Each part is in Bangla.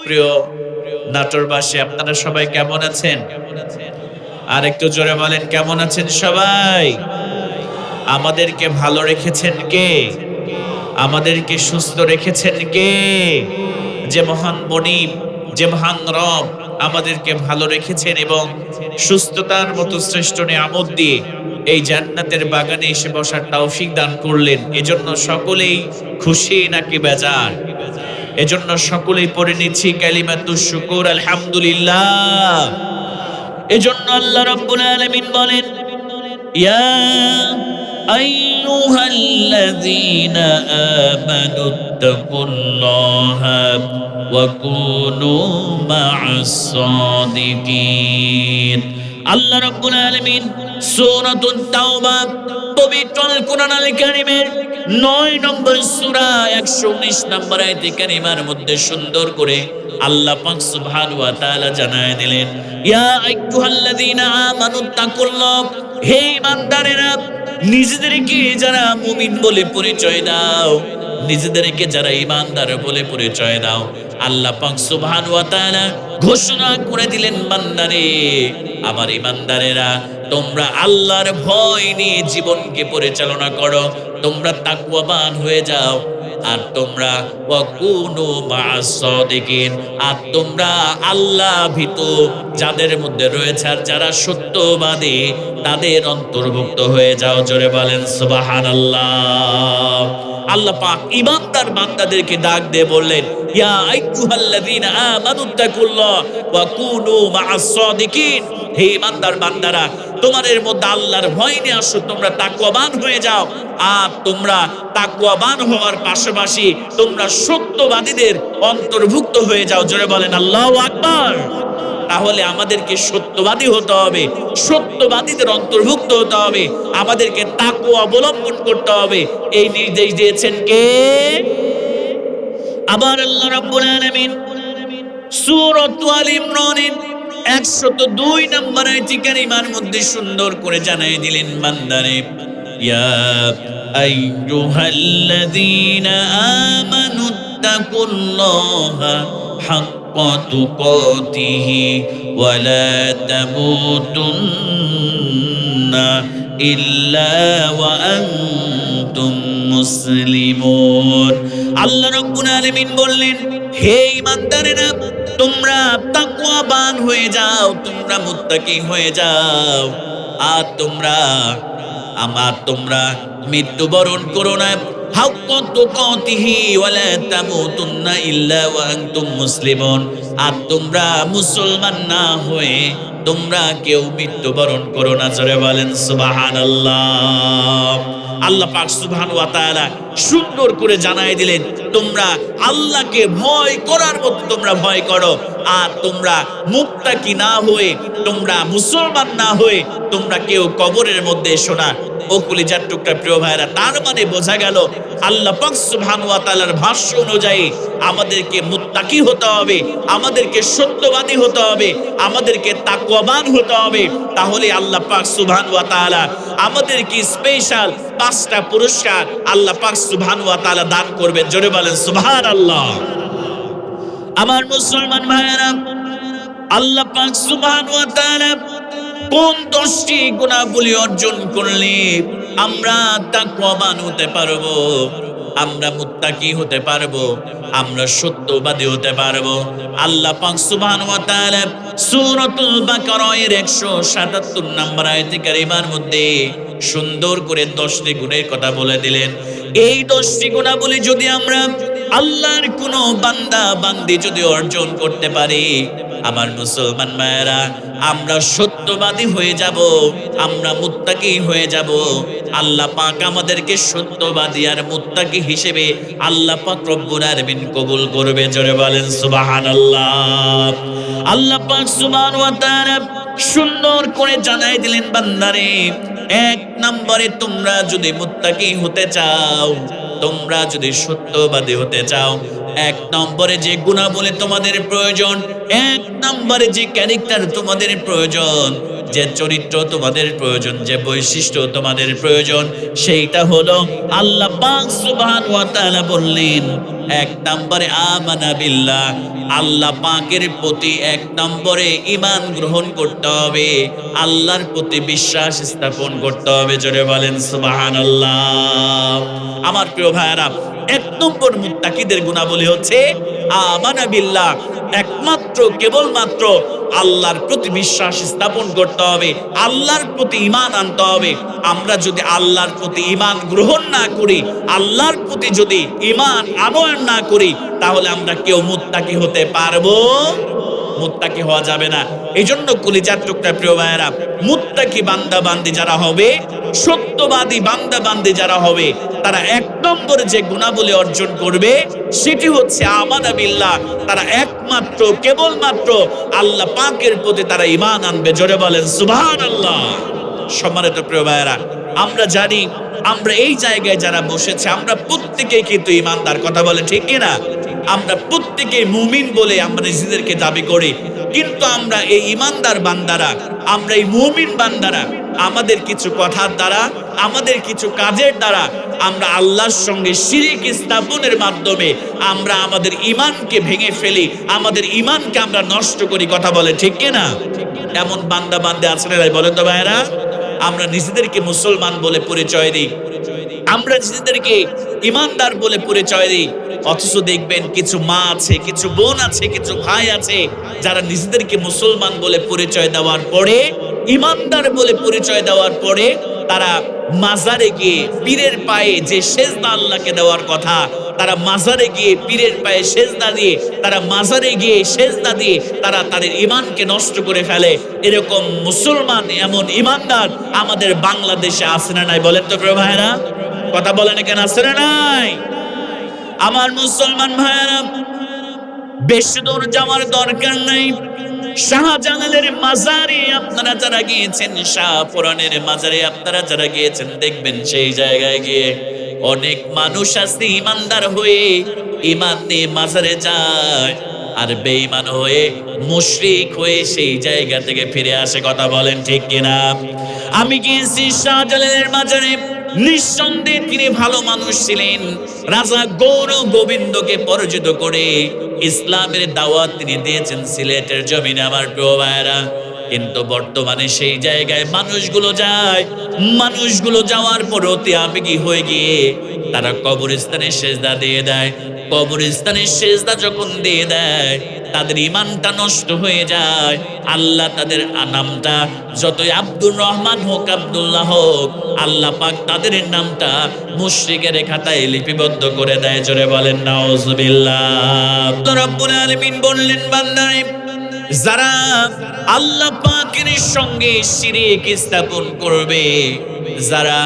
প্রিয় নাটোরবাসী, আপনারা সবাই কেমন আছেন? আর একটু জোরে বলেন, কেমন আছেন সবাই? আমাদেরকে ভালো রেখেছেন কে? আমাদেরকে সুস্থ রেখেছেন কে? যে মহান মনিব, যে মহান রব আমাদেরকে ভালো রেখেছেন এবং সুস্থতার মতো শ্রেষ্ঠ নিয়ামত দিয়ে এই জান্নাতের বাগানে এসে বসার তৌফিক দান করলেন। এজন্য সকলেই খুশি নাকি বেজার? এজন্য সকলেই পড়ে নিচ্ছি কালিমাতুশ শুকর, আলহামদুলিল্লাহ। এজন্য আল্লাহ রাব্বুল আলামিন বলেন, ইয়া আইয়ুহাল্লাযীনা আমানুত্তাকুল্লাহা ওয়া কুনু মা'আস সাদিকিন। আল্লাহ রাব্বুল আলামিন সূরাতুত তাওবা, পবিত্র আল কোরআনুল কারীমের 9 নম্বর সূরা 119 নম্বর আয়াতে কারিমার মধ্যে সুন্দর করে আল্লাহ পাক সুবহানাহু ওয়া তাআলা জানায় দিলেন, ইয়া আইয়ুহাল্লাযীনা আমানুত্তাকুল্লাহ, হে ঈমানদারেরা, নিজেদেরকে যারা মুমিন বলে পরিচয় দাও, নিজেদেরকে যারা ঈমানদার বলে পরিচয় দাও, আল্লাহ পাক সুবহানাহু ওয়া তাআলা ঘোষণা করে দিলেন, বান্দারে, আমার ঈমানদারেরা, তোমরা আল্লাহর ভয় নিয়ে জীবনকে পরিচালনা করো, তোমরা তাকওয়াবান হয়ে যাও, আর তোমরা ওয়াকুনু মা'আস সাদিকিন, আর তোমরা আল্লাহ ভীত যাদের মধ্যে রয়েছে আর যারা সত্যবাদী তাদের অন্তর্ভুক্ত হয়ে যাও। জোরে বলেন সুবহানাল্লাহ। আল্লাহ পাক ঈমানদার বান্দাদেরকে ডাক দিয়ে বললেন, ইয়া আইয়ুহাল্লাযীনা আমানুত্তাকুল্লাহ ওয়া কুনু মা'আস সাদিকিন, হে ঈমানদার বান্দারা, তোমাদের মধ্যে আল্লাহর ভয় নিয়ে আসো, তোমরা তাকওয়াবান হয়ে যাও, আর তোমরা তাকওয়াবান হওয়ার পাশাপাশি তোমরা সত্যবাদীদের অন্তর্ভুক্ত হয়ে যাও। জোরে বলেন আল্লাহু আকবার। তাহলে আমাদেরকে সত্যবাদী হতে হবে, সত্যবাদীদের অন্তর্ভুক্ত হতে হবে, আমাদেরকে তাকওয়া অবলম্বন করতে হবে। এই নির্দেশ দিয়েছেন কে? আবার আল্লাহ রাব্বুল আলামিন সূরাত আল ইমরানের 102 নম্বর আয়াতে কারিমার মধ্যে সুন্দর করে জানাই দিলেন, বান্দারে, ইয়া আইয়ুহাল্লাযীনা আমানুত্তাকুল্লাহা হাক্কা তুকাতিহি ওয়া লা তামুতুন্না ইল্লা ওয়া আনতুম মুসলিমুন। আল্লাহ রাব্বুল আলামিন বললেন, হে ঈমানদারেরা, তোমরা তাকওয়াবান হয়ে যাও, তোমরা মুত্তাকি হয়ে যাও, আর তোমরা মৃত্যুবরণ করো না, হাক্কা তুকাতিহি ওয়া লা তামুতুন্না ইল্লা ওয়া আনতুম মুসলিমুন, আর তোমরা মুসলমান না হয়ে তোমরা কেউ মৃত্যুবরণ করো না। জোরে বলেন সুবহানাল্লাহ। আল্লাহ পাক সুবহানাহু ওয়া তাআলা সুন্দর করে জানায় দিলেন, তোমরা আল্লাহকে ভয় করার মতো তোমরা ভয় করো, আর তোমরা মুত্তাকি না হয়ে, তোমরা মুসলমান না হয়ে তোমরা কেউ কবরের মধ্যে এসো না। ও কলিজার টুকরা প্রিয় ভাইরা, তার মানে বোঝা গেল আল্লাহ পাক সুবহানাহু ওয়া তাআলার ভাষ্য অনুযায়ী আমাদেরকে মুত্তাকি হতে হবে, আমাদেরকে সত্যবাদী হতে হবে, আমাদেরকে তাকওয়াবান হতে হবে। তাহলে আল্লাহ পাক সুবহানাহু ওয়া তাআলা আমাদেরকে স্পেশাল 5টা পুরস্কার আল্লাহ পাক সুবহানাহু ওয়া তাআলা দান করবেন। জোরে বলেন সুবহানাল্লাহ। আমার মুসলমান ভাইরা, আল্লাহ পাক সুবহানাহু ওয়া তাআলা কোন 10টি গুণাবলী অর্জন করলে আমরা তাকওয়াবান হতে পারবো, আমরা মুত্তাকি হতে পারবো, আমরা সত্যবাদী হতে পারবো? আল্লাহ পাক সুবহানাহু ওয়া তাআলা সূরাতুল বাকারার 177 নম্বর আয়াতে কারিমার মধ্যে সুন্দর করে 10টি গুণের কথা বলে দিলেন। এই 10টি গুণাবলী যদি আমরা আল্লাহর কোনো বান্দা বান্দি যদি অর্জন করতে পারি, আমার মুসলমান মায়েরা, আমরা সত্যবাদী হয়ে যাব, আমরা মুত্তাকি হয়ে যাব। আল্লাহ পাক আমাদেরকে সত্যবাদী আর মুত্তাকি হিসেবে আল্লাহ পাক রব্বুল আলামিন কবুল করবে। জোরে বলেন সুবহানাল্লাহ। আল্লাহ পাক সুবহানাহু ওয়া তাআলা সুন্দর করে জানাই দিলেন, বান্দারে, 1 নম্বরে তোমরা যদি মুত্তাকি হতে চাও, তোমরা যদি সত্যবাদী হতে চাও, 1 নম্বরে যে গুণাবলী তোমাদের প্রয়োজন, 1 নম্বরে যে ক্যারেক্টার তোমাদের প্রয়োজন, যে চরিত্র তোমাদের প্রয়োজন, যে বৈশিষ্ট্য তোমাদের প্রয়োজন, সেইটা হলো আল্লাহ পাক সুবহানাহু ওয়া তাআলা বললেন, এক নম্বরে আমানা বিল্লাহ, আল্লাহ পাকের প্রতি এক নম্বরে ঈমান গ্রহণ করতে হবে, আল্লাহর প্রতি বিশ্বাস স্থাপন করতে হবে। জোরে বলেন সুবহানাল্লাহ। আমার প্রিয় ভাইরা, এক নম্বর মুত্তাকিদের গুণাবলী হচ্ছে আমানা বিল্লাহ, একমাত্র কেবলমাত্র আল্লাহর প্রতি বিশ্বাস স্থাপন করতে হবে, আল্লাহর প্রতি ঈমান আনতে হবে। আমরা যদি আল্লাহর প্রতি ঈমান গ্রহণ না করি, আল্লাহর প্রতি যদি ঈমান আনয়ন না করি, তাহলে আমরা কেউ মুত্তাকি হতে পারবো? মুত্তাকি হওয়া যাবে না। এই জন্য কলিজার টুকরা প্রিয় ভাইয়েরা, মুত্তাকি বান্দা বান্দি যারা হবে, সত্যবাদী বান্দা বান্দি যারা হবে, তারা এক নম্বর যে গুণাবলী অর্জন করবে সেটি হচ্ছে আমানা বিল্লাহ। তারা একমাত্র কেবলমাত্র আল্লাহ পাকের প্রতি তারা ঈমান আনবে। জোরে বলেন সুবহানাল্লাহ। সম্মানিত প্রিয় ভাইয়েরা, আমরা জানি আমরা এই জায়গায় যারা বসেছে আমরা প্রত্যেকেই কিন্তু ঈমানদার, কথা বলে ঠিক কিনা? আমরা প্রত্যেকেই মুমিন বলে আমরা নিজেদেরকে দাবি করি, কিন্তু আমরা এই ঈমানদার বান্দারা, আমরা এই মুমিন বান্দারা আমাদের কিছু কথার দ্বারা, আমাদের কিছু কাজের দ্বারা আমরা আল্লাহর সঙ্গে শিরিক স্থাপনের মাধ্যমে আমরা আমাদের ঈমানকে ভেঙে ফেলি, আমাদের ঈমানকে আমরা নষ্ট করি, কথা বলে ঠিক কিনা? এমন বান্দা বান্দে আছে না বলেন তো ভাইরা? আমরা নিজেদেরকে মুসলমান বলে পরিচয় দিই, আমরা নিজেদেরকে ঈমানদার বলে পরিচয় দিই, অথচ দেখবেন কিছু মা আছে, কিছু বোন আছে, কিছু ভাই আছে যারা নিজেদেরকে মুসলমান বলে পরিচয় দেওয়ার পরে, ঈমানদার বলে পরিচয় দেওয়ার পরে তারা মাজারে গিয়ে পীরের পায়ে যে সেজদা আল্লাহকে দেওয়ার কথা, তারা মাজারে গিয়ে পীরের পায়ে সেজদা দিয়ে, তারা মাজারে গিয়ে সেজদা দিয়ে তারা তাদের ঈমানকে নষ্ট করে ফেলে। এরকম মুসলমান, এমন ঈমানদার আমাদের বাংলাদেশে আছে না নাই বলেন তো প্রিয় ভাইরা? কথা বলেন কেন, আছে না নাই? আমার মুসলমান ভাইরা, বেশি দূর যাওয়ার দরকার নাই। শাহজালালের মাজারে আপনারা যারা গিয়েছেন, শাহপুরানের মাজারে আপনারা যারা গিয়েছেন, দেখবেন সেই জায়গায় গিয়ে অনেক মানুষ আছে ঈমানদার হয়ে ঈমান নিয়ে মাজারে যায়, আর বেঈমান হয়ে মুশরিক হয়ে সেই জায়গা থেকে ফিরে আসে। কথা বলেন ঠিক কিনা? আমি গিয়েছি শাহজালালের মাজারে, নিঃসন্দেহে তিনি ভালো মানুষ ছিলেন। রাজা গৌর গোবিন্দকে পরাজিত করে ইসলামের দাওয়াত তিনি দিয়েছেন সিলেটের জমিনে, আমার প্রিয় ভাইরা। কিন্তু বর্তমানে সেই জায়গায় মানুষগুলো যায়, মানুষগুলো যাওয়ার পর অতি আবেগী হয়ে গিয়ে তারা কবরস্থানে সেজদা দিয়ে দেয়। কবরস্থানে সেজদা যখন দিয়ে দেয়, তাদের ঈমানটা নষ্ট হয়ে যায়। আল্লাহ তাদের নামটা যতই আব্দুর রহমান হোক, আব্দুল্লাহ হোক, আল্লাহ পাক তাদের নামটা মুশরিকের খাতায় লিপিবদ্ধ করে দেয়। জোরে বলেন নাউজুবিল্লাহ। রব্বুল আলামিন বললেন, বান্দারে, যারা আল্লাহ পাকের সঙ্গে শিরিক স্থাপন করবে, যারা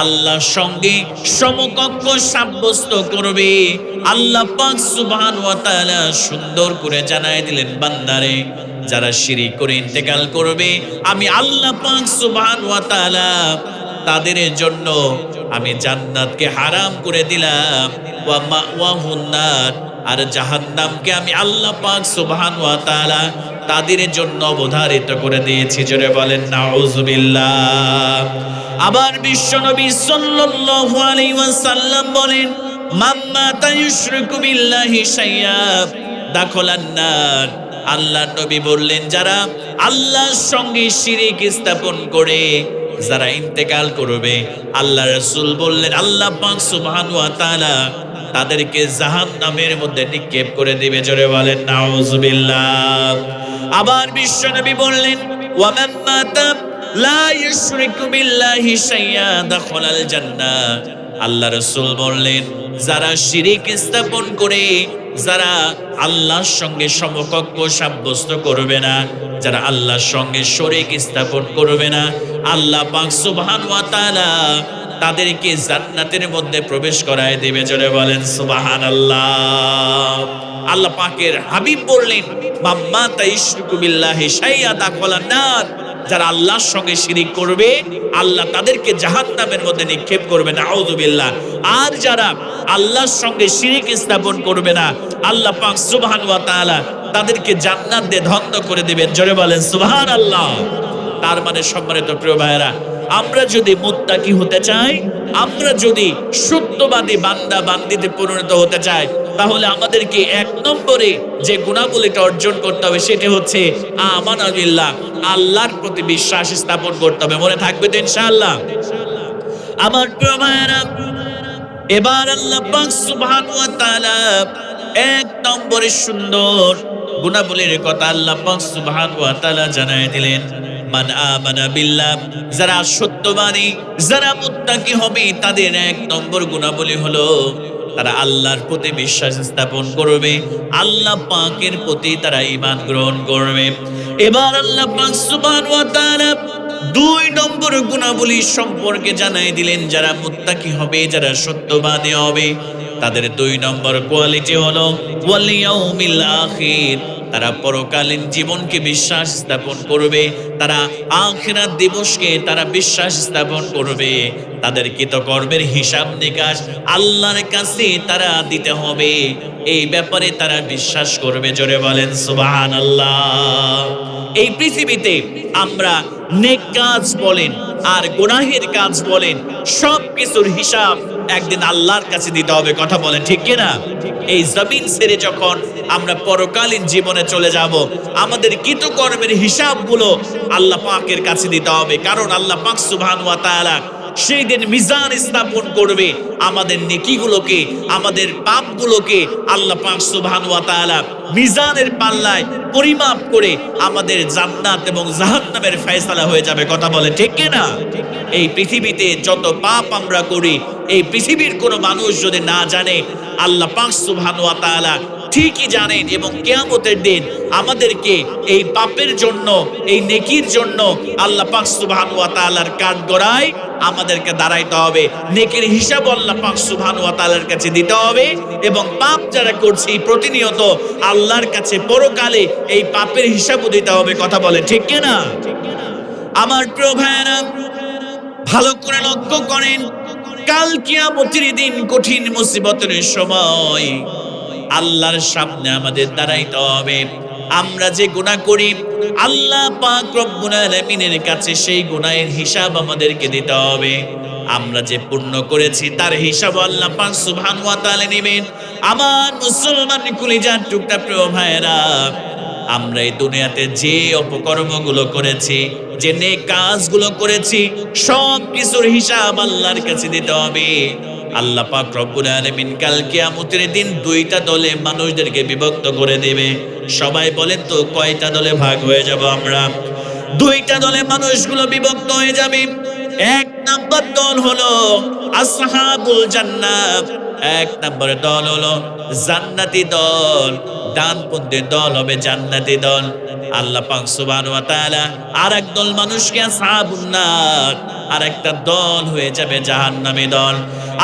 আল্লাহর সঙ্গে সমকক্ষ সাব্যস্ত করবে, আল্লাহ পাক সুবহানাহু ওয়া তাআলা সুন্দর করে জানায় দিলেন, বান্দারে, যারা শিরিক করে ইন্তেকাল করবে, আমি আল্লাহ পাক সুবহানাহু ওয়া তাআলা তাদের জন্য আমি জান্নাতকে হারাম করে দিলাম, ওয়া মাওয়াহুন নার, আর জাহান্নামকে আমি আল্লাহ পাক সুবহানাহু ওয়া তাআলা তাদের জন্য অবধারিত করে দিয়েছি। জোরে বলেন নাউজুবিল্লাহ। আবার বিশ্বনবী সাল্লাল্লাহু আলাইহি ওয়াসাল্লাম বলেন, মান মাতা ইউশরিকু বিল্লাহি শাইআ দাখালান নার। আল্লাহর নবী বললেন, যারা আল্লাহর সঙ্গে শিরিক স্থাপন করে যারা ইন্তেকাল করবে, আল্লাহ রাসূল বললেন আল্লাহ পাক সুবহানাহু ওয়া তাআলা তাদেরকে জাহান্নামের মধ্যে নিক্ষেপ করে দিবে। জোরে বলেন নাউজুবিল্লাহ। আবার বিশ্বনবী বললেন, ওয়া মান মাতা লা ইউশরিকু বিল্লাহি শাইআ দাখালাল জান্নাহ। আল্লাহ রাসূল বললেন, যারা শিরিক স্থাপন করে, যারা আল্লাহর সঙ্গে সমকক্ষ সাব্যস্ত করবে না, যারা আল্লাহর সঙ্গে শরীক স্থাপন করবে না, আল্লাহ পাক সুবহানাহু ওয়া তাআলা তাদেরকে জান্নাতের মধ্যে প্রবেশ করায় দিবে। জোরে বলেন সুবহানাল্লাহ। আল্লাহ পাকের হাবিব বললেন, মাম্মা তাইশরিকু বিল্লাহি শাইআ দাখালান নার। যারা আল্লাহর সঙ্গে শিরিক করবে, আল্লাহ তাদেরকে জাহান্নামের মধ্যে নিক্ষেপ করবে, নাউযুবিল্লাহ। আর যারা আল্লাহর সঙ্গে শিরিক স্থাপন করবে না, আল্লাহ পাক সুবহানাহু ওয়া তাআলা তাদেরকে জান্নাত দিয়ে ধন্য করে দিবেন। জোরে বলেন সুবহানাল্লাহ। তার মানে সম্মানিত প্রিয় ভাইয়েরা, আমরা যদি মুত্তাকি হতে চাই, আমরা যদি সত্যবাদী বান্দা বান্দিতে পরিণত হতে চাই, তাহলে আমাদেরকে এক নম্বরে যে গুণাবলীটা অর্জন করতে হবে সেটা হচ্ছে আমানা বিল্লাহ, আল্লাহর প্রতি বিশ্বাস স্থাপন করতে হবে। মনে থাকবে তো ইনশাআল্লাহ? আমার প্রিয় ভাইয়েরা, এবার আল্লাহ পাক সুবহানাহু ওয়া তাআলা এক নম্বরে সুন্দর গুণাবলীর কথা আল্লাহ পাক সুবহানাহু ওয়া তাআলা জানায় দিলেন। মান আমানা বিল্লাহ, যারা সত্যবাদী, যারা মুত্তাকি হবে, তাদের এক নম্বর গুণাবলী হলো তারা আল্লাহর প্রতি বিশ্বাস স্থাপন করবে, আল্লাহ পাকের প্রতি তারা ঈমান গ্রহণ করবে। এবার আল্লাহ পাক সুবহানাহু ওয়া তাআলা দুই নম্বর গুণাবলী সম্পর্কে জানাই দিলেন। যারা মুত্তাকি হবে, যারা সত্যবাদী হবে, তাদের দুই নম্বর কোয়ালিটি হলো ওয়াল ইয়াউমিল আখির, তারা পরকালীন জীবনকে বিশ্বাস স্থাপন করবে, তারা আখিরাত দিবসকে তারা বিশ্বাস স্থাপন করবে। তাদের কৃতকর্মের হিসাব নিকাশ আল্লাহর কাছে তারা দিতে হবে, এই ব্যাপারে তারা বিশ্বাস করবে। জোরে বলেন সুবহানাল্লাহ। এই পৃথিবীতে আমরা নেক কাজ বলেন আর গুনাহের কাজ বলেন, সব কিছুর হিসাব একদিন আল্লাহর কাছে দিতে হবে। কথা বলেন ঠিক কিনা? এই জমিন ছেড়ে যখন আমরা পরকালীন জীবনে চলে যাব, আমাদের কৃতকর্মের হিসাবগুলো আল্লাহ পাকের কাছে দিতে হবে। কারণ আল্লাহ পাক সুবহানাহু ওয়া তাআলা সেই দিন মিজান স্থাপন করবে। আমাদের নেকিগুলোকে, আমাদের পাপগুলোকে আল্লাহ পাক সুবহানাহু ওয়া তাআলা মিজানের পাল্লায় পরিমাপ করে আমাদের জান্নাত এবং জাহান্নামের ফয়সালা হয়ে যাবে। কথা বলে ঠিক কিনা? এই পৃথিবীতে যত পাপ আমরা করি, এই পৃথিবীর কোনো মানুষ যদি না জানে, আল্লাহ পাক সুবহানাহু ওয়া তাআলা ঠিকই জানেন। এবং কিয়ামতের দিন আমাদেরকে এই পাপের জন্য, এই নেকির জন্য আল্লাহ পাক সুবহানাহু ওয়া তাআলার কাঠগড়ায় আমাদেরকে দাঁড়াইতে হবে। নেকির হিসাব আল্লাহ পাক সুবহানাহু ওয়া তাআলার কাছে দিতে হবে। এবং পাপ যারা করছি প্রতিনিয়ত আল্লাহর কাছে পরকালে এই পাপের হিসাবও দিতে হবে। কথা বলে ঠিক কিনা? আমার প্রিয় ভাইয়েরা, ভালো করে লক্ষ্য করেন, কাল কিয়ামতের দিন কঠিন মুসিবতের সময় আল্লাহর সামনে আমাদের দাঁড়াইতে হবে। আমরা যে গুনাহ করি, আল্লাহ পাক রব্বুল আলামিনের কাছে সেই গুনাহের হিসাব আমাদেরকে দিতে হবে। আমরা যে পুণ্য করেছি তার হিসাব আল্লাহ পাক সুবহানাহু ওয়া তাআলা নেবেন। আমার মুসলমান কলিজার টুকরা প্রিয় ভাইয়েরা, আমরা এই দুনিয়াতে যে অপকর্মগুলো করেছি, যে নেক কাজগুলো করেছি, সব কিছুর হিসাব আল্লাহর কাছে দিতে হবে। আল্লাহ পাক রব্বুল আলামিন কাল কিয়ামতের দিন দুইটা দলে মানুষদেরকে বিভক্ত করে দেবে। সবাই বলেন তো কয়টা দলে ভাগ হয়ে যাব আমরা? দুইটা দলে মানুষগুলো বিভক্ত হয়ে যাবে। এক নাম্বার দল হলো আসহাবুল জান্নাত, এক নম্বর দল হলো জান্নাতি দল, ডানপন্থী দল হবে জান্নাতি দল। আল্লাহ পাক সুবহানাহু ওয়া তাআলা আরেক দল মানুষকে আসহাবুন নার, আরেকটা দল হয়ে যাবে জাহান্নামী দল।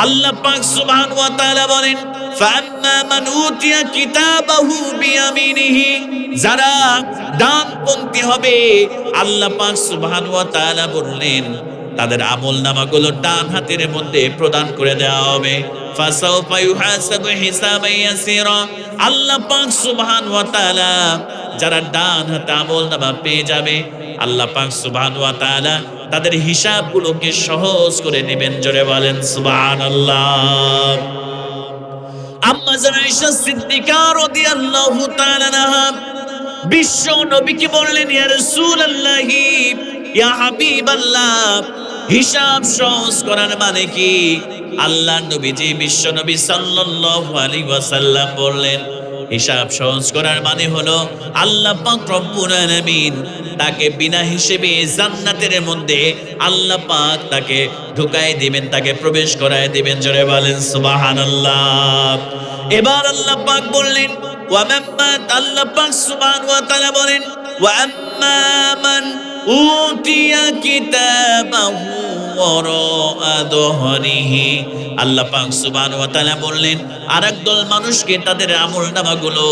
আল্লাহ পাক সুবহানাহু ওয়া তাআলা বলেন, ফাম্মা মান উতিয়া কিতাবাহু বিয়ামিনিহি, যারা ডানপন্থী হবে আল্লাহ পাক সুবহানাহু ওয়া তাআলা বললেন তাদের আমলনামাগুলো ডান হাতের মধ্যে প্রদান করে দেওয়া হবে। ফাসাউফা ইউহাসাবু হিসাবান ইয়াসীরা, আল্লাহ পাক সুবহানাহু ওয়া তাআলা যারা ডান হাতে আমলনামা পেয়ে যাবে, আল্লাহ পাক সুবহানাহু ওয়া তাআলা তাদের হিসাবগুলোকে সহজ করে নেবেন। জোরে বলেন সুবহানাল্লাহ। আম্মা জান আয়েশা সিদ্দিকা রাদিয়াল্লাহু তাআলা আনহা বিশ্ব নবীকে বললেন, ইয়া রাসূলুল্লাহ, ইয়া হাবিবাল্লাহ, হিসাব সহজ করার মানে কি? আল্লাহ নবীজি বিশ্ব নবী সাল্লাল্লাহু আলাইহি ওয়াসাল্লাম বললেন, হিসাব সহজ করার মানে হলো আল্লাহ পাক রব্বুল আলামিন তাকে বিনা হিসেবে জান্নাতের মধ্যে আল্লাহ পাক তাকে ঢুকায় দিবেন, তাকে প্রবেশ করায় দিবেন। জোরে বলেন সুবহানাল্লাহ। এবার আল্লাহ পাক বললেন, ওয়া মাম্মা, আল্লাহ পাক সুবহানাহু ওয়া তাআলা বলেন, ওয়া আম্মা মান উতিয়া কিতাবাহু ওয়ারাআ যহরিহি, আল্লাহ পাক সুবহানাহু ওয়া তাআলা বললেন আরেক দল মানুষকে তাদের আমলনামাগুলো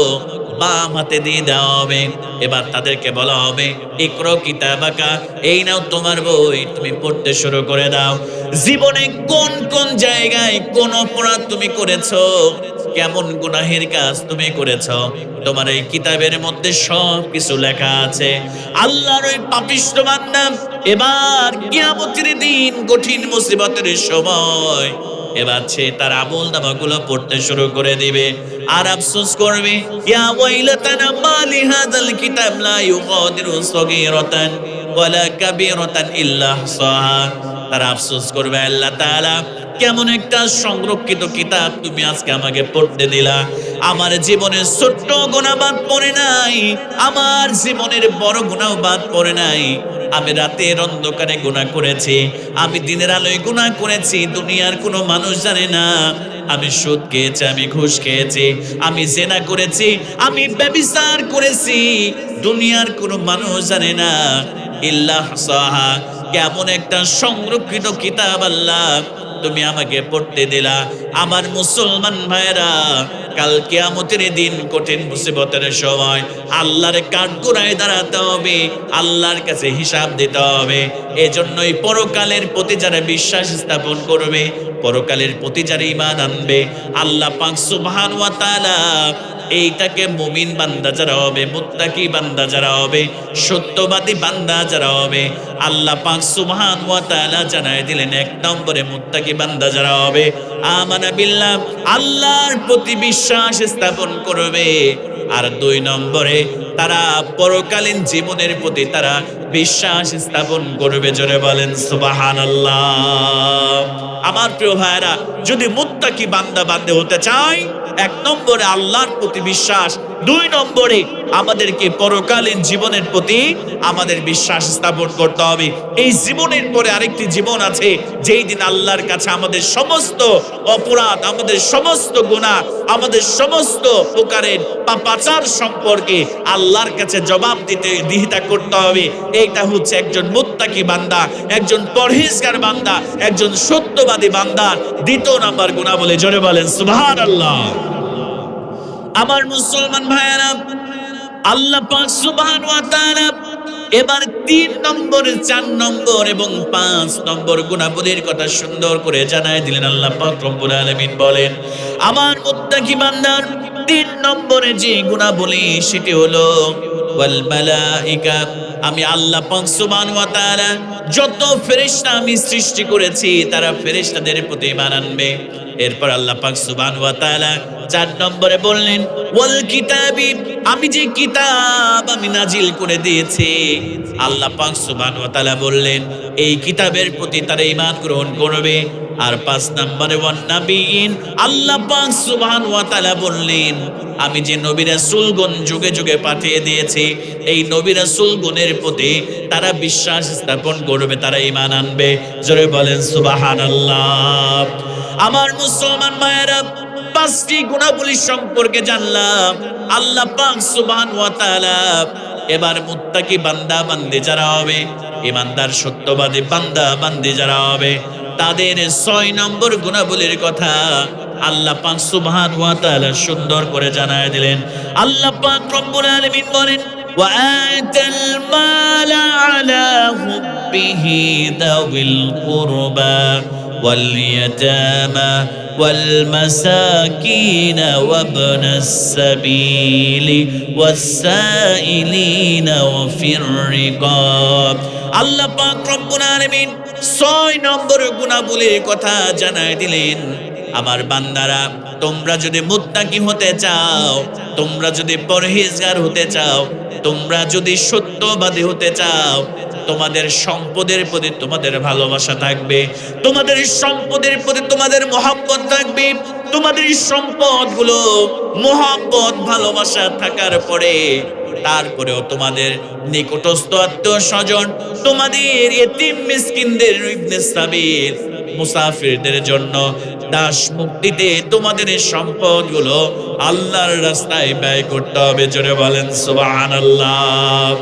বাম হাতে দিয়ে দেওয়া হবে। এবার তাদেরকে বলা হবে, ইকরা কিতাবাকা, এই নাও তোমার বই, তুমি পড়তে শুরু করে দাও। জীবনে কোন কোন জায়গায় কোন অপরাধ তুমি করেছো, কেমন গুনাহের কাজ তুমি করেছো, তোমার এই কিতাবের মধ্যে সব কিছু লেখা আছে। আল্লাহর ওই পাপিষ্ঠ বান্দা এবার কিয়ামতের দিন কঠিন মুসিবতের সময় এবার সে তার আমল নামাগুলো পড়তে শুরু করে দিবে, আর আফসোস করবে, ইয়া ওয়াইলাতানা মা লিহাযাল কিতাব লা ইউগাদিরু সগীরাতান ওয়ালা কাবীরাতান ইল্লা আহসাহা। তারা আফসোস করবে, আল্লাহ তাআলা কেমন একটা সংরক্ষিত কিতাব তুমি আজকে আমাকে পড়তে দিলা। আমার জীবনের ছোট্ট গুনাহ বাদ পড়ে নাই, আমার জীবনের বড় গুনাহ বাদ পড়ে নাই। আমি রাতের অন্ধকারে গুনাহ করেছি, আমি দিনের আলোয় গুনাহ করেছি, দুনিয়ার কোনো মানুষ জানে না। আমি সুদ খেয়েছি, আমি ঘুষ খেয়েছি, আমি জেনা করেছি, আমি ব্যভিচার করেছি, দুনিয়ার কোনো মানুষ জানে না। ইল্লাহ সাহা, কেমন একটা সংরক্ষিত কিতাব আল্লাহ তুমি আমাকে পড়তে দিলা। আমার মুসলমান ভাইরা, কাল কিয়ামতের দিন কঠিন মুসিবতের সময় আল্লাহর কাঠগড়ায় দাঁড়াতে হবে, আল্লাহর কাছে হিসাব দিতে হবে। এজন্যই পরকালের প্রতি যারা বিশ্বাস স্থাপন করবে, পরকালের প্রতি যারা ঈমান আনবে, আল্লাহ পাক সুবহানাহু ওয়া তাআলা এইটাকে মুমিন বান্দা যারা হবে, মুত্তাকি বান্দা যারা হবে, সত্যবাদী বান্দা যারা হবে, আল্লাহ পাক সুবহানাহু ওয়া তাআলা জানায় দিলেন, এক নম্বরে মুত্তাকি বান্দা যারা হবে, আমানা বিল্লাহ, আল্লাহর প্রতি বিশ্বাস স্থাপন করবে। আর দুই নম্বরে তারা পরকালীন জীবনের প্রতি তারা বিশ্বাস স্থাপন করবে। জোরে বলেন সুবহানাল্লাহ। আমার প্রিয় ভাইরা, যদি মুত্তাকি বান্দা বান্দে হতে চাই, এক নম্বরে আল্লাহর প্রতি বিশ্বাস, দুই নম্বরে আমাদেরকে পরকালীন জীবনের প্রতি আমাদের বিশ্বাস স্থাপন করতে হবে। এই জীবনের পরে আরেকটি জীবন আছে, যেই দিন আল্লাহর কাছে আমাদের সমস্ত অপরাধ, আমাদের সমস্ত গুনাহ, আমাদের সমস্ত প্রকারের পাপাচার সম্পর্কে আল্লাহর কাছে জবাব দিতে করতে হবে। এইটা হচ্ছে একজন মুত্তাকি বান্দা, একজন পরহেজগার বান্দা, একজন সত্যবাদী বান্দার দ্বিতীয় নাম্বার গুনাহ বলে। জোরে বলেন সুবহানাল্লাহ। আমার মুসলমান ভাইয়েরা, আল্লাহ পাক সুবহানাহু ওয়া তাআলা এবার 3 নম্বর, 4 নম্বর এবং 5 নম্বর গুনাহগুলির কথা সুন্দর করে জানায় দিলেন। আল্লাহ পাক রব্বুল আলামিন বলেন, আমার মুত্তাকি বান্দার 3 নম্বরে যে গুনাহগুলি সেটি হলো ওয়াল মালাইকা। আমি আল্লাহ পাক সুবহানাহু ওয়া তাআলা যত ফেরেশতা আমি সৃষ্টি করেছি তারা ফেরেশতাদের প্রতি ঈমান আনবে। এরপর আল্লাহ পাক সুবহানাহু ওয়া তাআলা 4 নম্বরে বললেন ওয়াল কিতাবি, আমি যে কিতাব আমি নাজিল করে দিয়েছি, আল্লাহ পাক সুবহানাহু ওয়া তাআলা বললেন এই কিতাবের প্রতি তারা ঈমান গ্রহণ করবে। আর 5 নম্বরে ওয়ান নাবিয়িন, আল্লাহ পাক সুবহানাহু ওয়া তাআলা বললেন আমি যে নবী রাসূলগণ যুগে যুগে পাঠিয়ে দিয়েছি, এই নবী রাসূলগণের প্রতি তারা বিশ্বাস স্থাপন করবে, তারা ঈমান আনবে। জোরে বলেন সুবহানাল্লাহ। আমার মুসলমান ভাইয়েরা, 5টি গুনাহগুলি সম্পর্কে জানলাম। আল্লাহ পাক সুবহানাহু ওয়া তাআলা এবার মুত্তাকি বান্দা বান্দে যারা হবে, ঈমানদার সত্যবাদী বান্দা বান্দে যারা হবে, তাদের 6 নম্বর গুনাহগুলির কথা আল্লাহ পাক সুবহানাহু ওয়া তাআলা সুন্দর করে জানায় দিলেন। আল্লাহ পাক রব্বুল আলামিন বলেন ওয়া আতাল মালা আলা হুব্বিহি দাওিল কুরবা ওয়াল ইয়াতামা ওয়াল মাসাকিন ওয়াবনাস সাবিলি ওয়াস সাইলিনা ওয়া ফির রিকাব। আল্লাহ পাক রব্বুল আলামিন 6 নম্বর গুনাহগুলির কথা জানায় দিলেন। আমার বান্দারা, তোমরা যদি মুত্তাকি হতে চাও, তোমরা যদি পরহেজগার হতে চাও, তোমরা যদি সত্যবাদী হতে চাও, তোমাদের সম্পদের প্রতি তোমাদের ভালোবাসা থাকবে, তোমাদের সম্পদের প্রতি তোমাদের মহব্বত থাকবে। তোমাদের সম্পদগুলো মহব্বত ভালোবাসা থাকার পরে তারপরেও তোমাদের নিকটস্থ আত্মীয় স্বজন, তোমাদের এতিম মিসকিনদের, ইবনে সাবিল মুসাফিরদের জন্য দাস মুক্তিতে তোমাদের সম্পদগুলো আল্লাহর রাস্তায় ব্যয় করতে হবে। জোরে বলেন সুবহানাল্লাহ।